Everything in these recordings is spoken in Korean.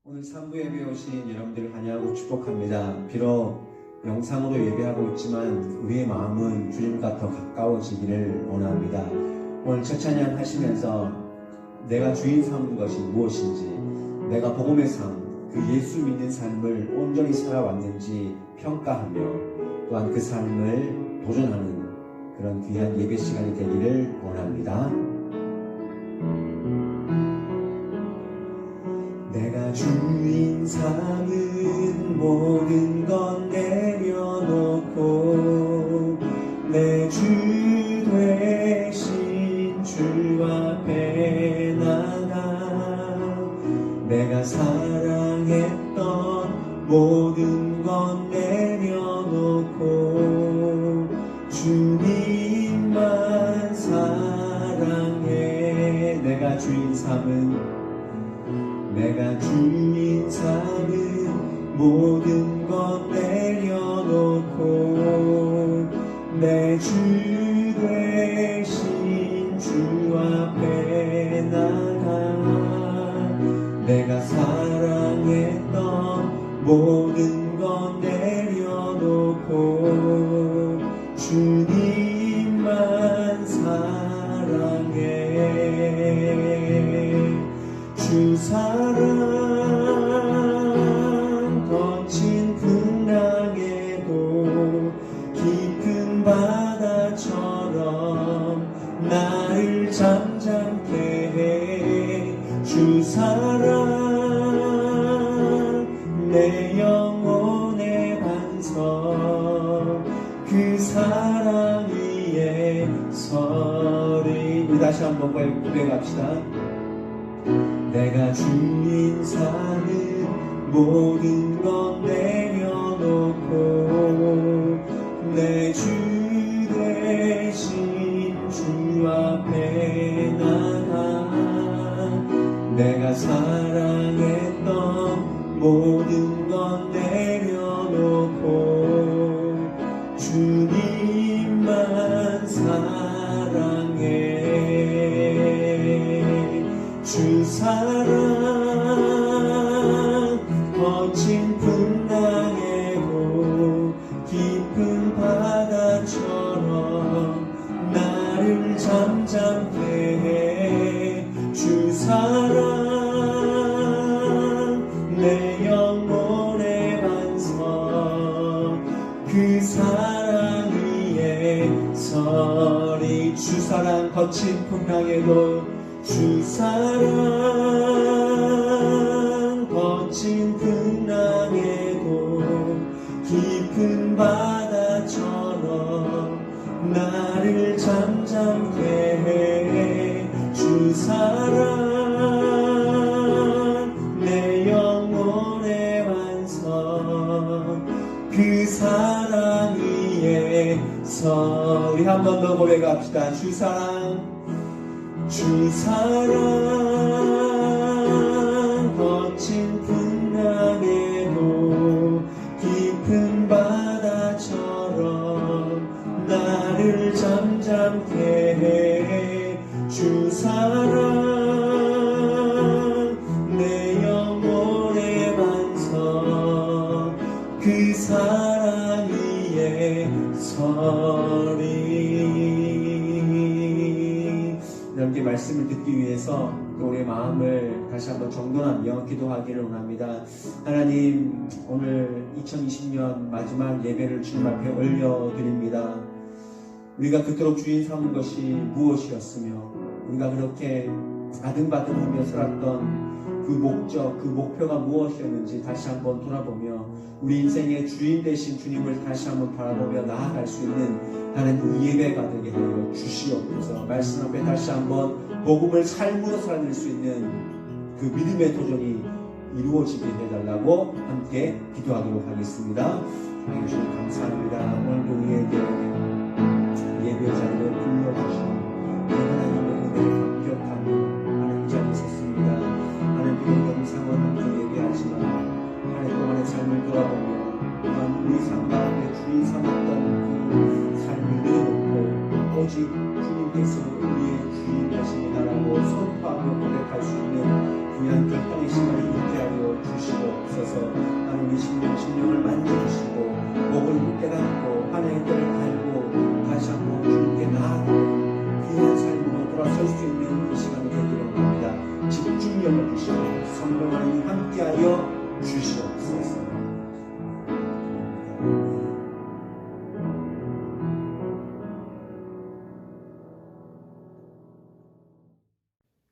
오늘 3부 예배에 오신 여러분들을 환영하고 축복합니다. 비록 영상으로 예배하고 있지만 우리의 마음은 주님과 더 가까워지기를 원합니다. 오늘 첫 찬양 하시면서 내가 주인 삼은 것이 무엇인지, 내가 복음의 삶, 그 예수 믿는 삶을 온전히 살아왔는지 평가하며 또한 그 삶을 도전하는 그런 귀한 예배 시간이 되기를 원합니다. 내가 주인 삼은 모든 건 내려놓고 내 주 되신 주 앞에 나가 내가 사랑했던 모든 건 내려놓고 주님만 사랑해. 내가 주인 삼은 모든 것 내려놓고 내 주 되신 주 앞에 나가 내가 사랑했던 모든 것 내려놓고 주님만 사랑해. 주 사랑 거친 풍랑에도 깊은 바다처럼 나를 잠잠케 해. 주 사랑 내 영혼의 반석 그 사랑 위에 서리. 우리 다시 한번 고백합시다. 내가 주인 삼은 모든 것 내려놓고 내 주 되신 주 앞에 나가 내가 사랑했던 모든 것 내려놓고 주님만 사랑해. 주 사랑 거친 풍랑에도 깊은 바다처럼 나를 잠잠케 해. 주 사랑 내 영혼의 반석 그 사랑 위에 서리. 주 사랑 거친 풍랑에도 주 사랑 거친 풍랑에도 깊은 바다처럼 나를 잠잠케 해. 주 사랑 내 영혼의 반석 그 사랑 위에 서. 우리 한 번 더 고백합시다. 주 사랑 거친 풍랑에도 깊은 바다처럼 나를 잠잠케 해. 주 사랑 내 영혼의 반석 그 사랑 위에 서리. 여러분께 말씀을 듣기 위해서 우리의 마음을 다시 한번 정돈하며 기도하기를 원합니다. 하나님, 오늘 2020년 마지막 예배를 주님 앞에 올려드립니다. 우리가 그토록 주인 삼은 것이 무엇이었으며 우리가 그렇게 아등바등하며 살았던 그 목적, 그 목표가 무엇이었는지 다시 한번 돌아보며 우리 인생의 주인 되신 주님을 다시 한번 바라보며 나아갈 수 있는 하나님 예배가 되게 하여 주시옵소서. 말씀 앞에 다시 한번 복음을 삶으로 살아낼 수 있는 그 믿음의 도전이 이루어지게 해달라고 함께 기도하도록 하겠습니다. 하나님 주님 감사합니다. 오늘도 우리에게 예배 자리를 불러주시니 하나님의 은혜를 감격하며 하나님 이 자리에 섰습니다. 하나님 비록 영상은 함께 예배하지만 하나님 동안의 삶을 돌아보며 또한 우리 삶 가운데 주인 삼았던 그 삶을 내려놓고 오직 주님께서 우리의 주인이시다라고 선포하며 고백할 수 있는 귀한 결단의 시간을 있게 하여 주시옵소서. 성령을 주시고 성령 하나님 함께하여 주시옵소서.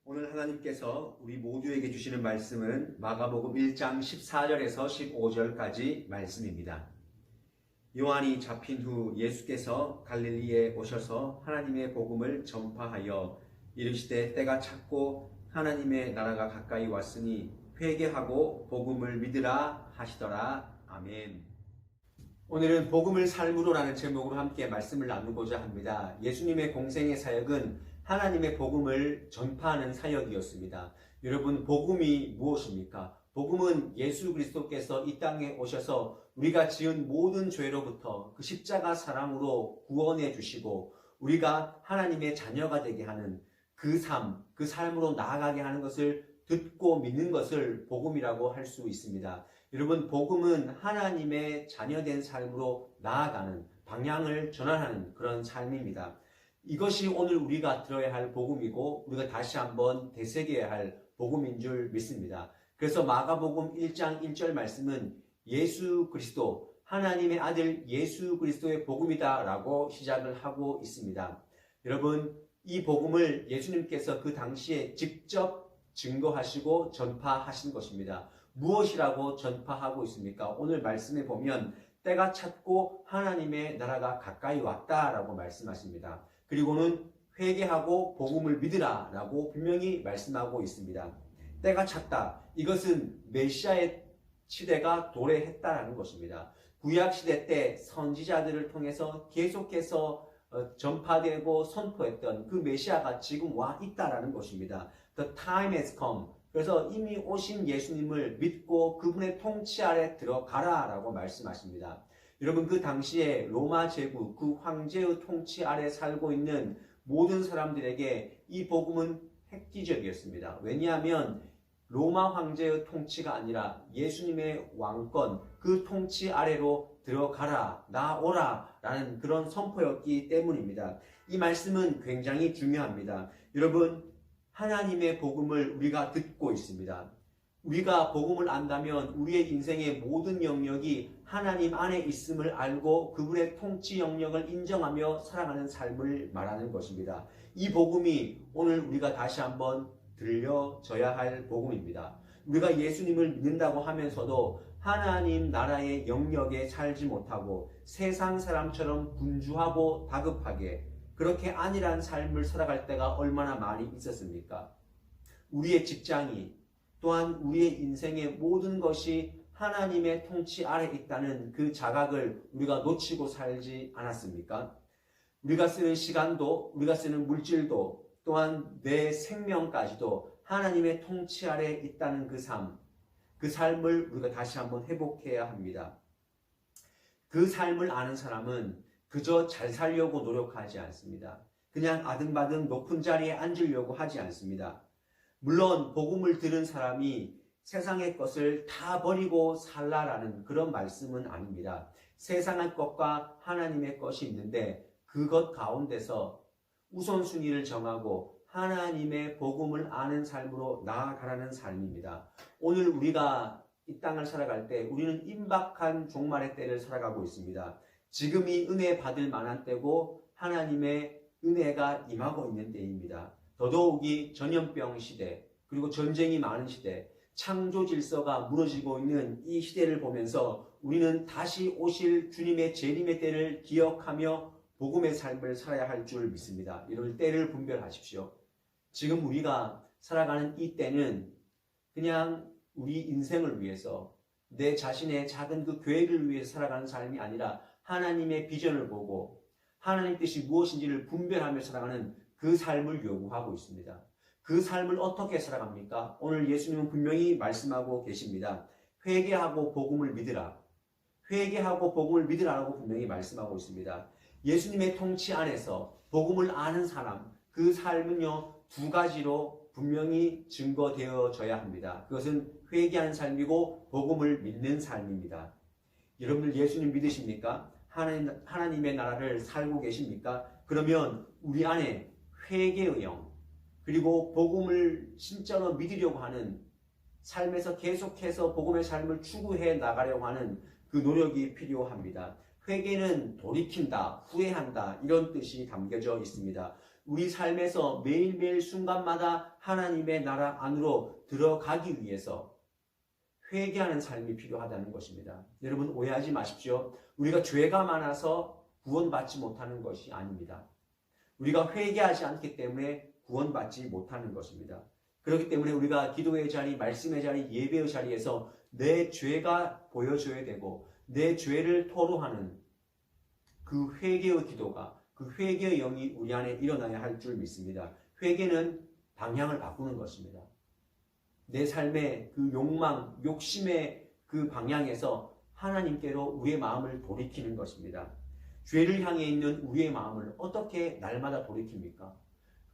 오늘 하나님께서 우리 모두에게 주시는 말씀은 마가복음 1장 14절에서 15절까지 말씀입니다. 요한이 잡힌 후 예수께서 갈릴리에 오셔서 하나님의 복음을 전파하여 이르시되 때가 찼고 하나님의 나라가 가까이 왔으니 회개하고 복음을 믿으라 하시더라. 아멘. 오늘은 복음을 삶으로라는 제목으로 함께 말씀을 나누고자 합니다. 예수님의 공생의 사역은 하나님의 복음을 전파하는 사역이었습니다. 여러분, 복음이 무엇입니까? 복음은 예수 그리스도께서 이 땅에 오셔서 우리가 지은 모든 죄로부터 그 십자가 사랑으로 구원해 주시고 우리가 하나님의 자녀가 되게 하는 그 삶으로 나아가게 하는 것을 듣고 믿는 것을 복음이라고 할 수 있습니다. 여러분, 복음은 하나님의 자녀된 삶으로 나아가는, 방향을 전환하는 그런 삶입니다. 이것이 오늘 우리가 들어야 할 복음이고 우리가 다시 한번 되새겨야 할 복음인 줄 믿습니다. 그래서 마가복음 1장 1절 말씀은 예수 그리스도, 하나님의 아들 예수 그리스도의 복음이다 라고 시작을 하고 있습니다. 여러분, 이 복음을 예수님께서 그 당시에 직접 증거하시고 전파하신 것입니다. 무엇이라고 전파하고 있습니까? 오늘 말씀에 보면 때가 찼고 하나님의 나라가 가까이 왔다라고 말씀하십니다. 그리고는 회개하고 복음을 믿으라 라고 분명히 말씀하고 있습니다. 때가 찼다. 이것은 메시아의 시대가 도래했다라는 것입니다. 구약시대 때 선지자들을 통해서 계속해서 전파되고 선포했던 그 메시아가 지금 와 있다라는 것입니다. The time has come. 그래서 이미 오신 예수님을 믿고 그분의 통치 아래 들어가라 라고 말씀하십니다. 여러분, 그 당시에 로마 제국, 그 황제의 통치 아래 살고 있는 모든 사람들에게 이 복음은 획기적이었습니다. 왜냐하면 로마 황제의 통치가 아니라 예수님의 왕권, 그 통치 아래로 들어가라, 나오라 라는 그런 선포였기 때문입니다. 이 말씀은 굉장히 중요합니다. 여러분, 하나님의 복음을 우리가 듣고 있습니다. 우리가 복음을 안다면 우리의 인생의 모든 영역이 하나님 안에 있음을 알고 그분의 통치 영역을 인정하며 살아가는 삶을 말하는 것입니다. 이 복음이 오늘 우리가 다시 한번 들려져야 할 복음입니다. 우리가 예수님을 믿는다고 하면서도 하나님 나라의 영역에 살지 못하고 세상 사람처럼 분주하고 다급하게 그렇게 안일한 삶을 살아갈 때가 얼마나 많이 있었습니까? 우리의 직장이 또한 우리의 인생의 모든 것이 하나님의 통치 아래 있다는 그 자각을 우리가 놓치고 살지 않았습니까? 우리가 쓰는 시간도, 우리가 쓰는 물질도, 또한 내 생명까지도 하나님의 통치 아래 있다는 그 삶을 우리가 다시 한번 회복해야 합니다. 그 삶을 아는 사람은 그저 잘 살려고 노력하지 않습니다. 그냥 아등바등 높은 자리에 앉으려고 하지 않습니다. 물론 복음을 들은 사람이 세상의 것을 다 버리고 살라라는 그런 말씀은 아닙니다. 세상의 것과 하나님의 것이 있는데 그것 가운데서 우선순위를 정하고 하나님의 복음을 아는 삶으로 나아가라는 삶입니다. 오늘 우리가 이 땅을 살아갈 때 우리는 임박한 종말의 때를 살아가고 있습니다. 지금이 은혜 받을 만한 때고 하나님의 은혜가 임하고 있는 때입니다. 더더욱이 전염병 시대, 그리고 전쟁이 많은 시대, 창조 질서가 무너지고 있는 이 시대를 보면서 우리는 다시 오실 주님의 재림의 때를 기억하며 복음의 삶을 살아야 할 줄 믿습니다. 이럴 때를 분별하십시오. 지금 우리가 살아가는 이 때는 그냥 우리 인생을 위해서 내 자신의 작은 그 계획을 위해서 살아가는 삶이 아니라 하나님의 비전을 보고 하나님 뜻이 무엇인지를 분별하며 살아가는 그 삶을 요구하고 있습니다. 그 삶을 어떻게 살아갑니까? 오늘 예수님은 분명히 말씀하고 계십니다. 회개하고 복음을 믿으라. 회개하고 복음을 믿으라라고 분명히 말씀하고 있습니다. 예수님의 통치 안에서 복음을 아는 사람, 그 삶은요, 두 가지로 분명히 증거되어져야 합니다. 그것은 회개하는 삶이고 복음을 믿는 삶입니다. 여러분들 예수님 믿으십니까? 하나님의 나라를 살고 계십니까? 그러면 우리 안에 회개의 영, 그리고 복음을 진짜로 믿으려고 하는 삶에서 계속해서 복음의 삶을 추구해 나가려고 하는 그 노력이 필요합니다. 회개는 돌이킨다, 후회한다 이런 뜻이 담겨져 있습니다. 우리 삶에서 매일매일 순간마다 하나님의 나라 안으로 들어가기 위해서 회개하는 삶이 필요하다는 것입니다. 여러분 오해하지 마십시오. 우리가 죄가 많아서 구원받지 못하는 것이 아닙니다. 우리가 회개하지 않기 때문에 구원받지 못하는 것입니다. 그렇기 때문에 우리가 기도의 자리, 말씀의 자리, 예배의 자리에서 내 죄가 보여줘야 되고 내 죄를 토로하는 그 회개의 기도가, 그 회개의 영이 우리 안에 일어나야 할 줄 믿습니다. 회개는 방향을 바꾸는 것입니다. 내 삶의 그 욕망, 욕심의 그 방향에서 하나님께로 우리의 마음을 돌이키는 것입니다. 죄를 향해 있는 우리의 마음을 어떻게 날마다 돌이킵니까?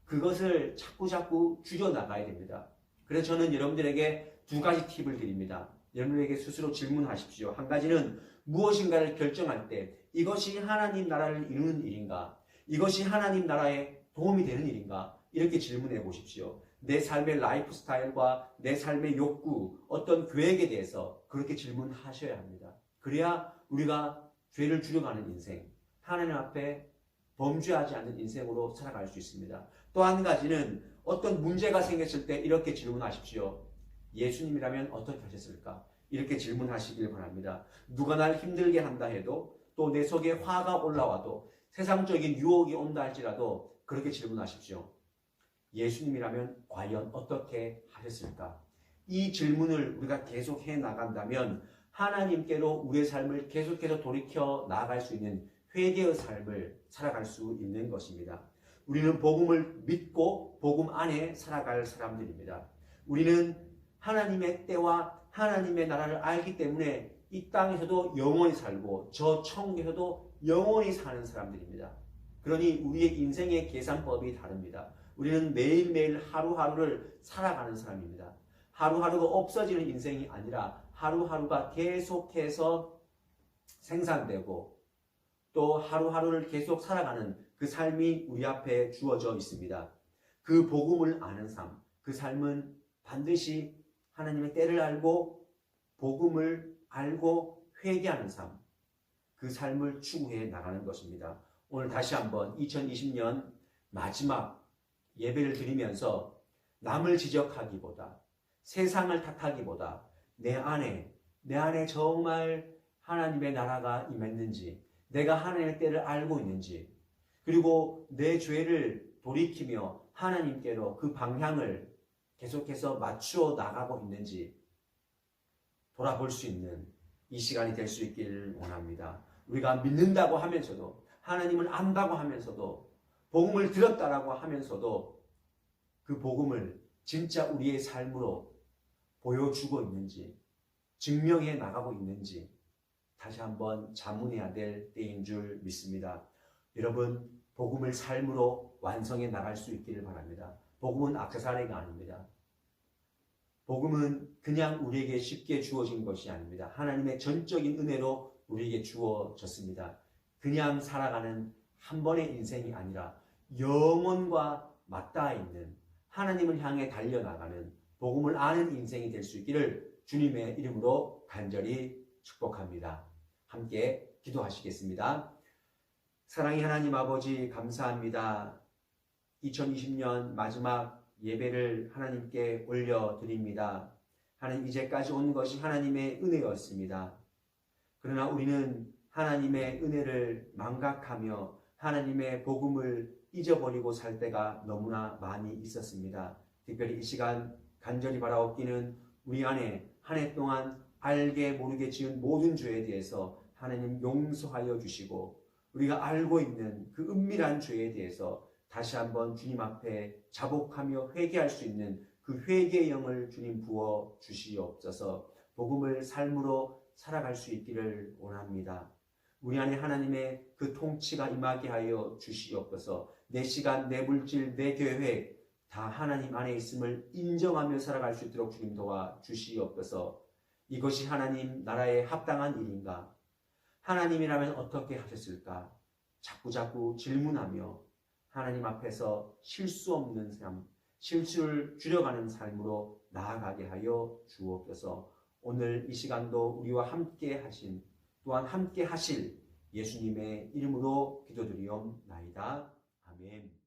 그것을 자꾸 줄여나가야 됩니다. 그래서 저는 여러분들에게 두 가지 팁을 드립니다. 여러분들에게 스스로 질문하십시오. 한 가지는 무엇인가를 결정할 때 이것이 하나님 나라를 이루는 일인가? 이것이 하나님 나라에 도움이 되는 일인가? 이렇게 질문해 보십시오. 내 삶의 라이프 스타일과 내 삶의 욕구, 어떤 계획에 대해서 그렇게 질문하셔야 합니다. 그래야 우리가 죄를 줄여가는 인생, 하나님 앞에 범죄하지 않는 인생으로 살아갈 수 있습니다. 또 한 가지는 어떤 문제가 생겼을 때 이렇게 질문하십시오. 예수님이라면 어떻게 하셨을까? 이렇게 질문하시길 바랍니다. 누가 날 힘들게 한다 해도 또 내 속에 화가 올라와도 세상적인 유혹이 온다 할지라도 그렇게 질문하십시오. 예수님이라면 과연 어떻게 하셨을까? 이 질문을 우리가 계속 해 나간다면 하나님께로 우리의 삶을 계속해서 돌이켜 나아갈 수 있는 회개의 삶을 살아갈 수 있는 것입니다. 우리는 복음을 믿고 복음 안에 살아갈 사람들입니다. 우리는 하나님의 때와 하나님의 나라를 알기 때문에 이 땅에서도 영원히 살고 저 천국에서도 영원히 사는 사람들입니다. 그러니 우리의 인생의 계산법이 다릅니다. 우리는 매일매일 하루하루를 살아가는 사람입니다. 하루하루가 없어지는 인생이 아니라 하루하루가 계속해서 생산되고 또 하루하루를 계속 살아가는 그 삶이 우리 앞에 주어져 있습니다. 그 복음을 아는 삶, 그 삶은 반드시 하나님의 때를 알고 복음을 알고 회개하는 삶, 그 삶을 추구해 나가는 것입니다. 오늘 다시 한번 2020년 마지막 예배를 드리면서 남을 지적하기보다 세상을 탓하기보다 내 안에 정말 하나님의 나라가 임했는지, 내가 하나님의 때를 알고 있는지, 그리고 내 죄를 돌이키며 하나님께로 그 방향을 계속해서 맞추어 나가고 있는지 돌아볼 수 있는 이 시간이 될 수 있기를 원합니다. 우리가 믿는다고 하면서도, 하나님을 안다고 하면서도, 복음을 들었다라고 하면서도 그 복음을 진짜 우리의 삶으로 보여주고 있는지, 증명해 나가고 있는지 다시 한번 자문해야 될 때인 줄 믿습니다. 여러분, 복음을 삶으로 완성해 나갈 수 있기를 바랍니다. 복음은 액세서리가 아닙니다. 복음은 그냥 우리에게 쉽게 주어진 것이 아닙니다. 하나님의 전적인 은혜로 우리에게 주어졌습니다. 그냥 살아가는 한 번의 인생이 아니라 영원과 맞닿아 있는 하나님을 향해 달려나가는 복음을 아는 인생이 될 수 있기를 주님의 이름으로 간절히 축복합니다. 함께 기도하시겠습니다. 사랑의 하나님 아버지 감사합니다. 2020년 마지막 예배를 하나님께 올려드립니다. 하나님, 이제까지 온 것이 하나님의 은혜였습니다. 그러나 우리는 하나님의 은혜를 망각하며 하나님의 복음을 잊어버리고 살 때가 너무나 많이 있었습니다. 특별히 이 시간 간절히 바라옵기는 우리 안에 한 해 동안 알게 모르게 지은 모든 죄에 대해서 하나님 용서하여 주시고, 우리가 알고 있는 그 은밀한 죄에 대해서 다시 한번 주님 앞에 자복하며 회개할 수 있는 그 회개의 영을 주님 부어 주시옵소서. 복음을 삶으로 살아갈 수 있기를 원합니다. 우리 안에 하나님의 그 통치가 임하게 하여 주시옵소서. 내 시간, 내 물질, 내 계획 다 하나님 안에 있음을 인정하며 살아갈 수 있도록 주님 도와 주시옵소서. 이것이 하나님 나라에 합당한 일인가? 하나님이라면 어떻게 하셨을까? 자꾸 질문하며 하나님 앞에서 실수 없는 삶, 실수를 줄여가는 삶으로 나아가게 하여 주옵소서. 오늘 이 시간도 우리와 함께 하신, 또한 함께 하실 예수님의 이름으로 기도드리옵나이다. 아멘.